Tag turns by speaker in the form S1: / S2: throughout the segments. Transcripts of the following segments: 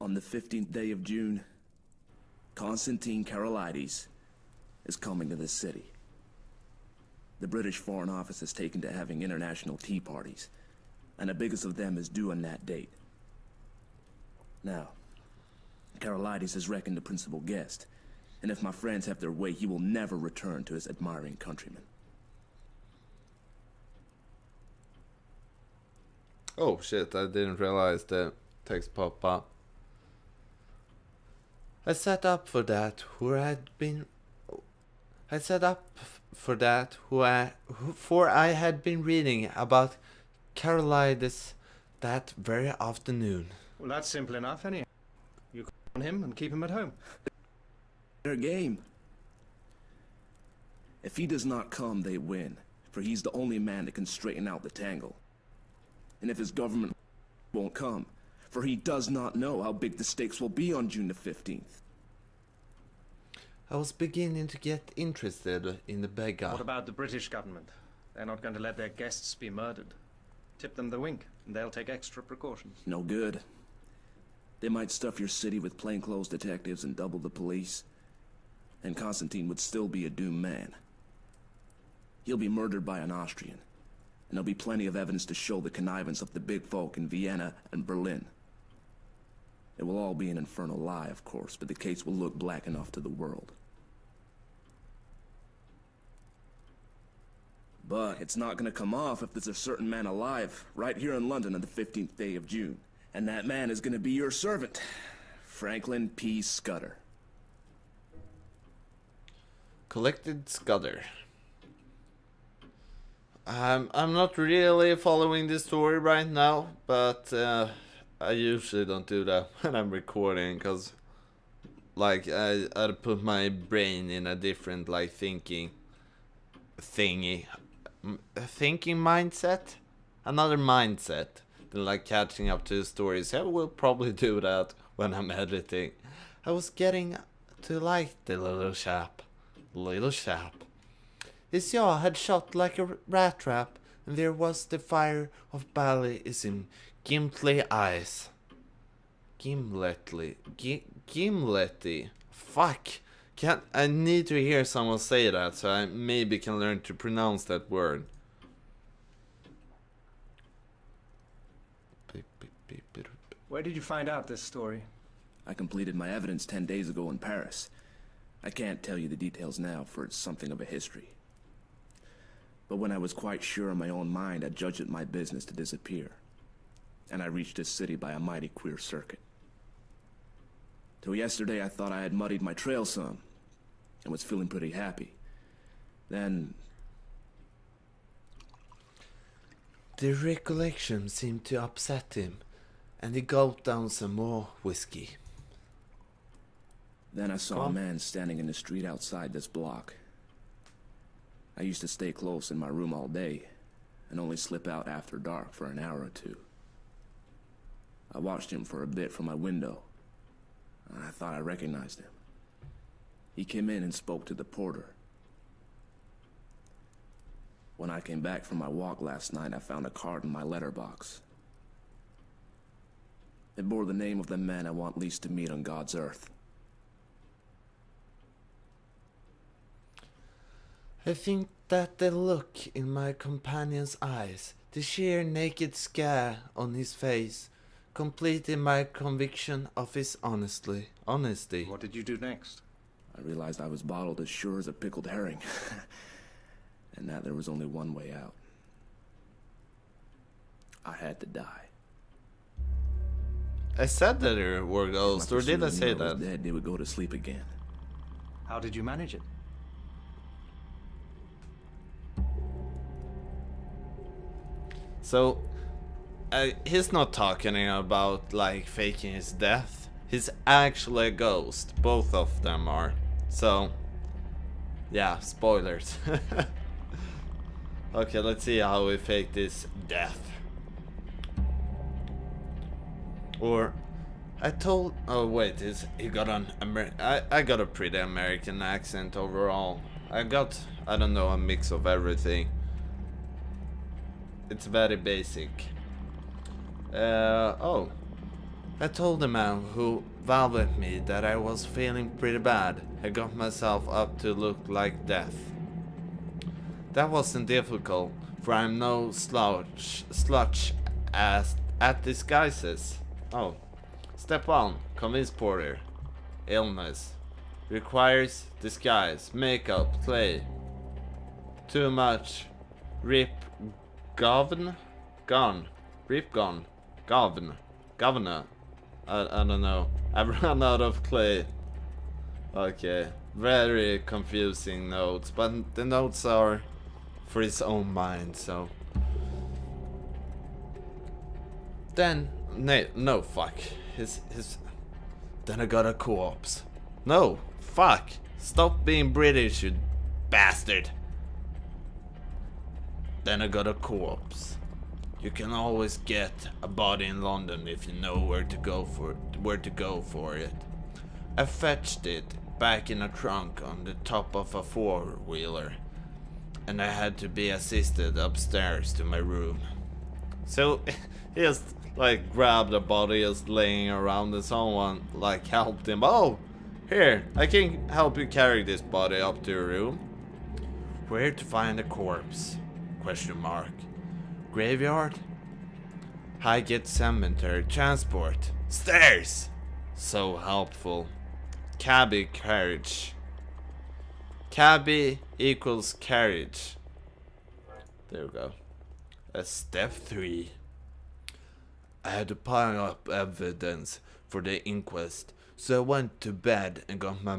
S1: On the 15th day of June, Constantine Karolides is coming to this city. The British Foreign Office has taken to having international tea parties, and the biggest of them is due on that date. Now, Karolides is reckoned the principal guest, and if my friends have their way, he will never return to his admiring countrymen.
S2: Oh shit, I didn't realize the text pop up. I set up for that for I had been reading about Karolides that very afternoon.
S3: Well, that's simple enough, anyhow. You call on him and keep him at home.
S1: Their game. If he does not come, they win, for he's the only man that can straighten out the tangle. And if his government won't come, for he does not know how big the stakes will be on June the 15th.
S2: I was beginning to get interested in the beggar.
S3: What about the British government? They're not going to let their guests be murdered. Tip them the wink, and they'll take extra precautions.
S1: No good. They might stuff your city with plainclothes detectives and double the police. And Constantine would still be a doomed man. He'll be murdered by an Austrian. And there'll be plenty of evidence to show the connivance of the big folk in Vienna and Berlin. It will all be an infernal lie, of course, but the case will look black enough to the world. But it's not gonna come off if there's a certain man alive right here in London on the 15th day of June. And that man is gonna be your servant, Franklin P. Scudder.
S2: Collected Scudder. I'm not really following this story right now, but I usually don't do that when I'm recording, because like I put my brain in a different like thinking mindset, another mindset than like catching up to the stories. I will probably do that when I'm editing. I was getting to like the little chap. His jaw had shot like a rat trap, and there was the fire of Bally in his gimletly eyes. Gimlety. Fuck. I need to hear someone say that, so I maybe can learn to pronounce that word.
S3: Where did you find out this story?
S1: I completed my evidence 10 days ago in Paris. I can't tell you the details now, for it's something of a history. But when I was quite sure in my own mind, I judged it my business to disappear. And I reached this city by a mighty queer circuit. Till yesterday I thought I had muddied my trail some, and was feeling pretty happy. Then...
S2: the recollection seemed to upset him, and he gulped down some more whiskey.
S1: Then I saw a man standing in the street outside this block. I used to stay close in my room all day, and only slip out after dark for an hour or two. I watched him for a bit from my window, and I thought I recognized him. He came in and spoke to the porter. When I came back from my walk last night, I found a card in my letterbox. It bore the name of the man I want least to meet on God's earth.
S2: I think that the look in my companion's eyes, the sheer naked scare on his face, completed my conviction of his honesty.
S3: What did you do next?
S1: I realized I was bottled as sure as a pickled herring, and that there was only one way out. I had to die.
S2: I said that there were ghosts, or did I say
S1: If my
S2: that?
S1: was dead, they would go to sleep again.
S3: How did you manage it?
S2: So, he's not talking about like faking his death. He's actually a ghost. Both of them are. So, yeah, spoilers. Okay, let's see how we fake this death. Or, oh wait, he got an I got a pretty American accent overall. I don't know, a mix of everything. It's very basic. Oh. I told the man who valued me that I was feeling pretty bad. I got myself up to look like death. That wasn't difficult, for I'm no slouch at disguises. Oh. Step 1. Convince Porter. Illness. Requires disguise, makeup, clay. Too much. Rip govern? Gone. Rip gone. Governor. I don't know. I've run out of clay. Okay. Very confusing notes, but the notes are for his own mind, so. Then, no, fuck. His. Then I got a corpse. No, fuck. Stop being British, you bastard. Then I got a corpse. You can always get a body in London if you know where to go for it. I fetched it back in a trunk on the top of a four-wheeler, and I had to be assisted upstairs to my room. So he just like grabbed a body just laying around, and someone like helped him. Oh, here, I can help you carry this body up to your room. Where to find a corpse? Question mark. Graveyard? Highgate Cemetery. Transport. Stairs! So helpful. Cabby carriage. Cabby equals carriage. There we go. Step 3. I had to pile up evidence for the inquest, so I went to bed and got my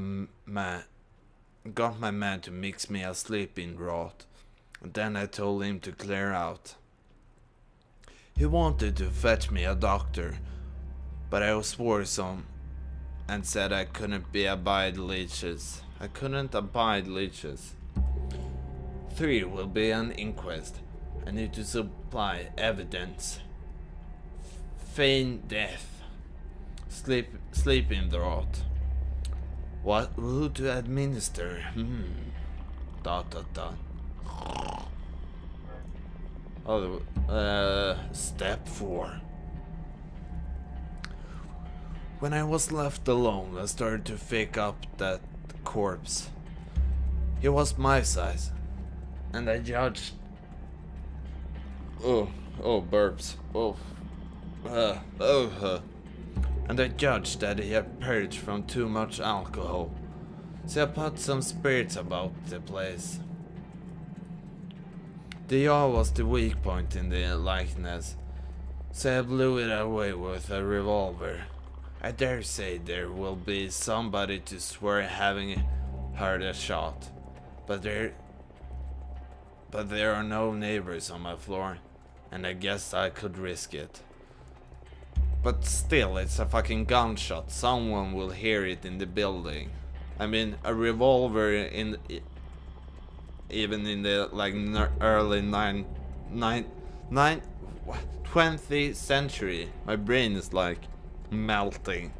S2: man to mix me a sleeping draught. And then I told him to clear out. He wanted to fetch me a doctor, but I swore some and said I couldn't abide leeches. 3 will be an inquest. I need to supply evidence. Feign death. Sleeping draught. Who to administer? Step 4. When I was left alone, I started to fake up that corpse. He was my size, and I judged. Burps. And I judged that he had perished from too much alcohol, so I put some spirits about the place. The yaw was the weak point in the likeness, so I blew it away with a revolver. I dare say there will be somebody to swear having heard a shot, but there are no neighbors on my floor, and I guess I could risk it. But still, it's a fucking gunshot. Someone will hear it in the building. I mean, a revolver even in the like early 20th century. My brain is like melting.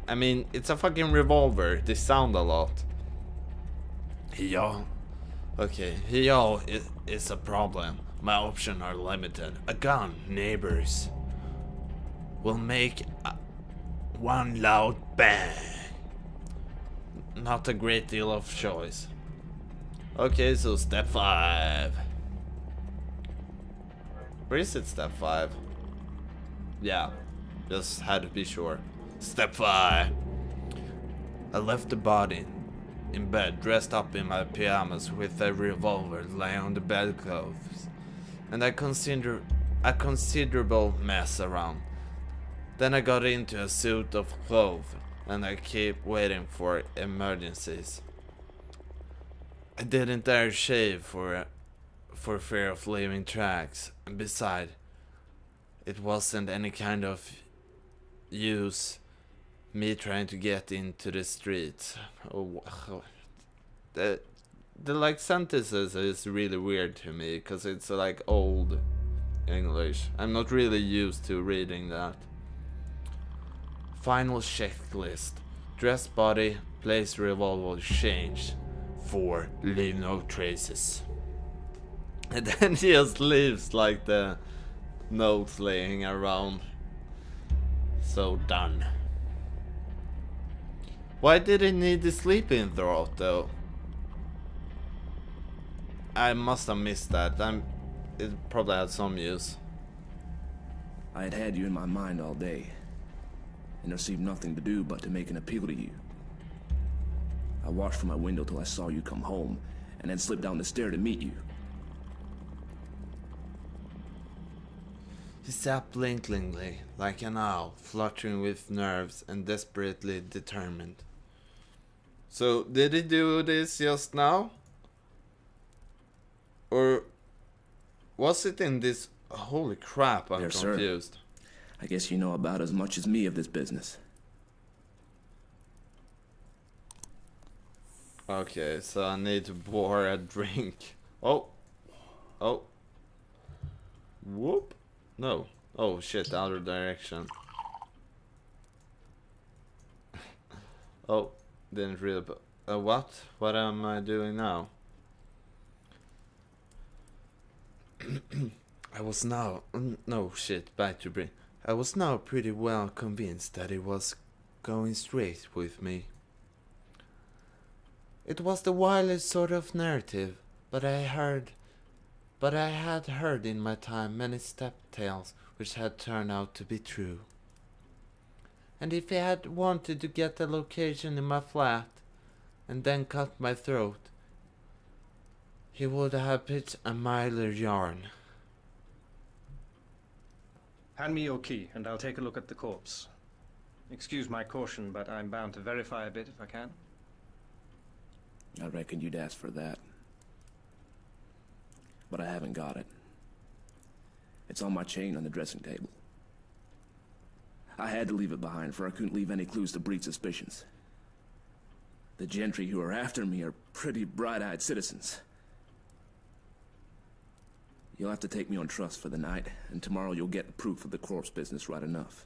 S2: I mean, it's a fucking revolver. They sound a lot. Yeah. Okay, yeah, it's a problem. My options are limited. A gun, neighbors. Will make one loud bang. Not a great deal of choice. Okay, so step 5. Where is it, step 5? Yeah, just had to be sure. Step 5. I left the body in bed, dressed up in my pajamas with a revolver lying on the bedclothes, and a considerable mess around. Then I got into a suit of clothes, and I kept waiting for emergencies. I didn't dare shave for fear of leaving tracks, and besides, it wasn't any kind of use me trying to get into the streets. The like sentences is really weird to me, because it's like old English. I'm not really used to reading that. Final checklist. Dress body, place revolver, change. 4. Leave no traces. And then he just leaves like the notes laying around. So done. Why did he need the sleeping throat though? I must have missed that. It probably had some use.
S1: I had had you in my mind all day, and there seemed nothing to do but to make an appeal to you. I watched from my window till I saw you come home, and then slipped down the stair to meet you.
S2: He sat blinkingly, like an owl, fluttering with nerves and desperately determined. So, did he do this just now? Or was it in this... Holy crap, I'm
S1: Yes,
S2: confused.
S1: sir. I guess you know about as much as me of this business.
S2: Okay, so I need to pour a drink. Oh. Oh. Whoop. No. Oh shit, other direction. Oh, didn't really... what? What am I doing now? I was now... no shit, back to brain. I was now pretty well convinced that he was going straight with me. It was the wildest sort of narrative, but I had heard in my time many step tales which had turned out to be true. And if he had wanted to get the location in my flat, and then cut my throat, he would have pitched a miler yarn.
S3: Hand me your key, and I'll take a look at the corpse. Excuse my caution, but I'm bound to verify a bit if I can.
S1: I reckon you'd ask for that. But I haven't got it. It's on my chain on the dressing table. I had to leave it behind, for I couldn't leave any clues to breed suspicions. The gentry who are after me are pretty bright-eyed citizens. You'll have to take me on trust for the night, and tomorrow you'll get proof of the corpse business right enough.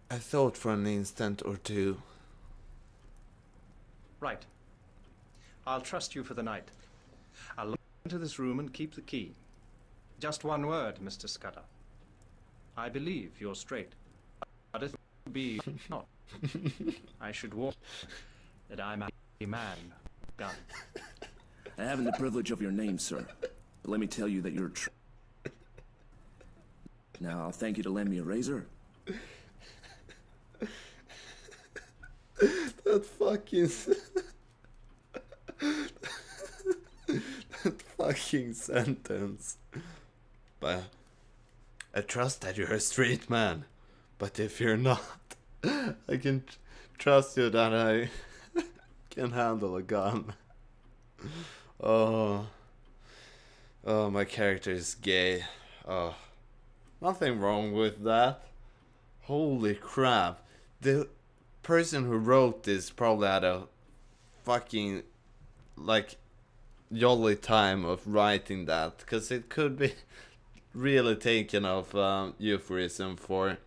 S2: I thought for an instant or two.
S3: Right. I'll trust you for the night. I'll look into this room and keep the key. Just one word, Mr. Scudder. I believe you're straight. But if you be not, I should warn you that I'm a man gun.
S1: I haven't the privilege of your name, sir, but let me tell you that you're Now, I'll thank you to lend me a razor.
S2: That fucking... that fucking sentence. But I trust that you're a straight man. But if you're not, I can trust you that I can handle a gun. Oh, my character is gay. Oh, nothing wrong with that. Holy crap. The person who wrote this probably had a fucking, like, jolly time of writing that. Because it could be really taken of euphemism for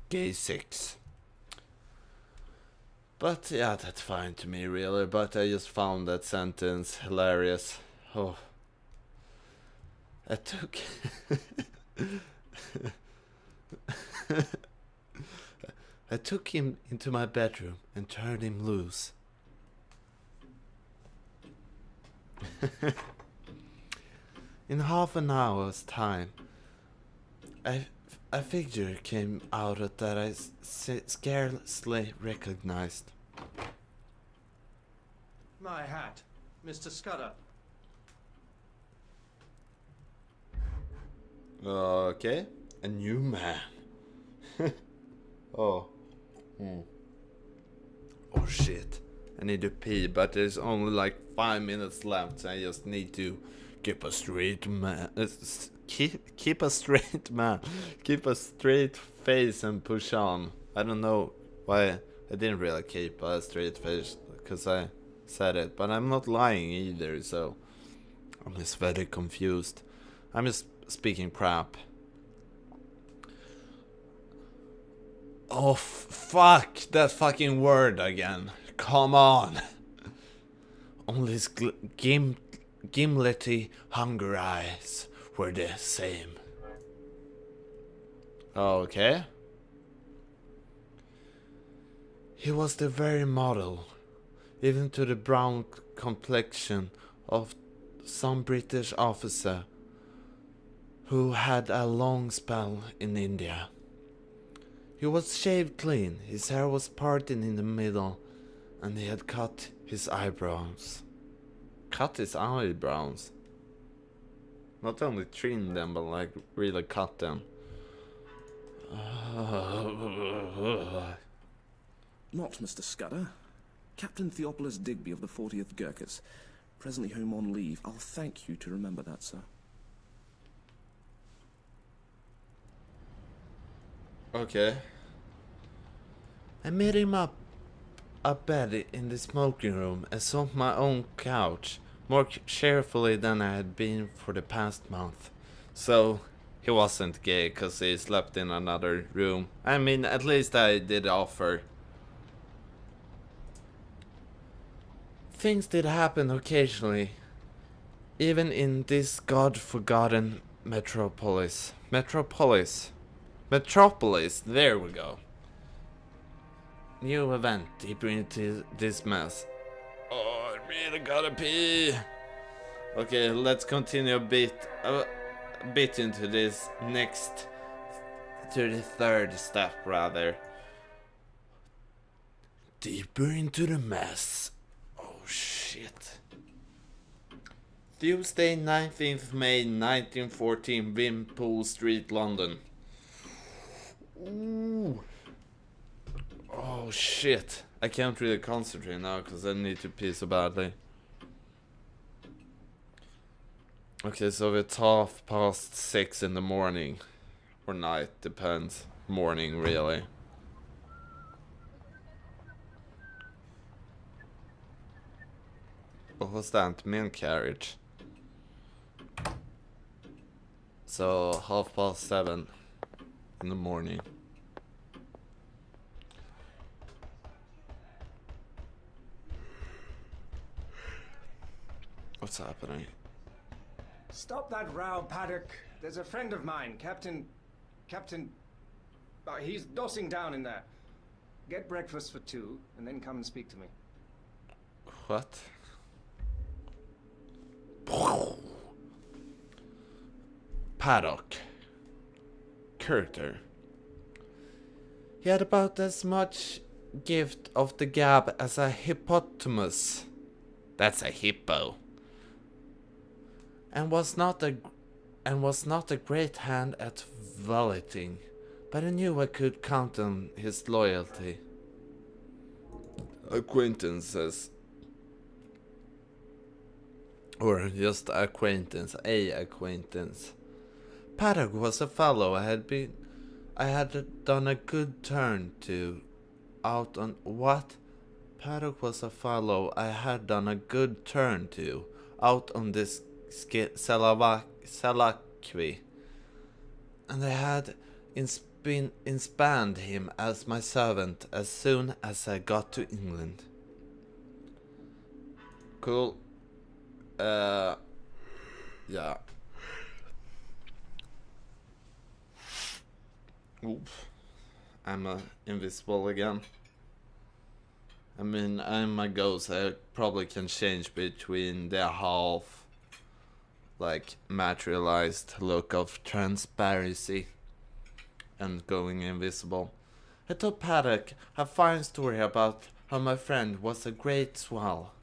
S2: gay sex. But yeah, that's fine to me, really. But I just found that sentence hilarious. Oh. I took... I took him into my bedroom and turned him loose. In half an hour's time, a figure came out that I scarcely recognized.
S3: My hat, Mr. Scudder.
S2: Okay, a new man. Oh. Oh shit. I need to pee, but there's only like 5 minutes left, so I just need to keep a straight man. Keep a straight man. Keep a straight face and push on. I don't know why I didn't really keep a straight face, because I said it, but I'm not lying either, so I'm just very confused. I'm just speaking crap. Oh, fuck that fucking word again. Come on. Only his gimlety hunger eyes were the same. Okay. He was the very model, even to the brown complexion of some British officer who had a long spell in India. He was shaved clean, his hair was parted in the middle, and he had cut his eyebrows. Cut his eyebrows? Not only trimmed them, but like really cut them.
S1: Not Mr. Scudder. Captain Theophilus Digby of the 40th Gurkhas. Presently home on leave. I'll thank you to remember that, sir.
S2: Okay. I made him up a bed in the smoking room and sought my own couch, more cheerfully than I had been for the past month. So, he wasn't gay because he slept in another room. I mean, at least I did offer. Things did happen occasionally, even in this god-forgotten metropolis. Metropolis, there we go. New event deeper into this mess. Oh, I really gotta pee. Okay, let's continue a bit into this next, to the third step rather. Deeper into the mess. Oh shit. Tuesday, 19th May 1914, Wimpole Street, London. Ooh. Oh shit. I can't really concentrate now because I need to pee so badly. Okay, so it's 6:30 in the morning. Or night, depends. Morning, really. What was that? Main carriage. So 7:30 in the morning. What's happening?
S3: Stop that row, Paddock. There's a friend of mine, Captain... he's dossing down in there. Get breakfast for 2, and then come and speak to me.
S2: What? Paddock. Curter. He had about as much gift of the gab as a hippopotamus. That's a hippo. And was not a great hand at valeting, but I knew I could count on his loyalty. Acquaintances. Or just acquaintance, a acquaintance. Paddock was a fellow I had done a good turn to out on what? Paddock was a fellow I had done a good turn to out on this Salakwi, and I had inspanned him as my servant as soon as I got to England. Cool. Yeah. Oops. I'm invisible again. I mean, I'm a ghost. I probably can change between the half like materialized look of transparency and going invisible. I told Paddock a fine story about how my friend was a great swell,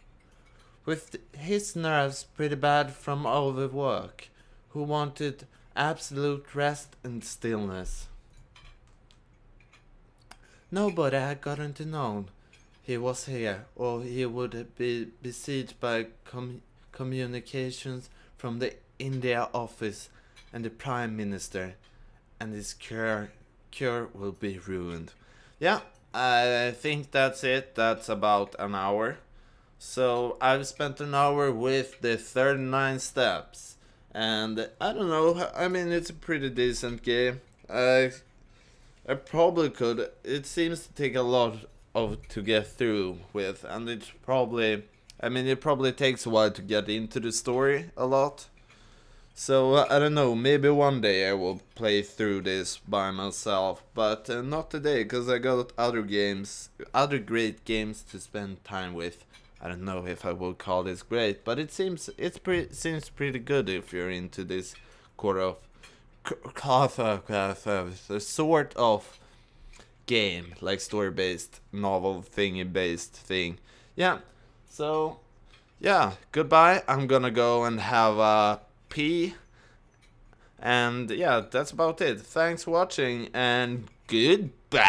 S2: with his nerves pretty bad from overwork, who wanted absolute rest and stillness. Nobody had gotten to know he was here, or he would be besieged by communications from the India office and the Prime Minister, and his cure will be ruined. Yeah, I think that's it. That's about an hour. So I've spent an hour with the 39 steps, and I don't know, I mean, it's a pretty decent game. I probably could. It seems to take a lot to get through with, and it probably takes a while to get into the story a lot. So I don't know, maybe one day I will play through this by myself, but not today, because I got other games, other great games to spend time with. I don't know if I will call this great, but it seems pretty good if you're into this sort of game, like story-based, novel thingy-based thing. Yeah, so yeah, goodbye. I'm gonna go and have a pee. And yeah, that's about it. Thanks for watching and goodbye.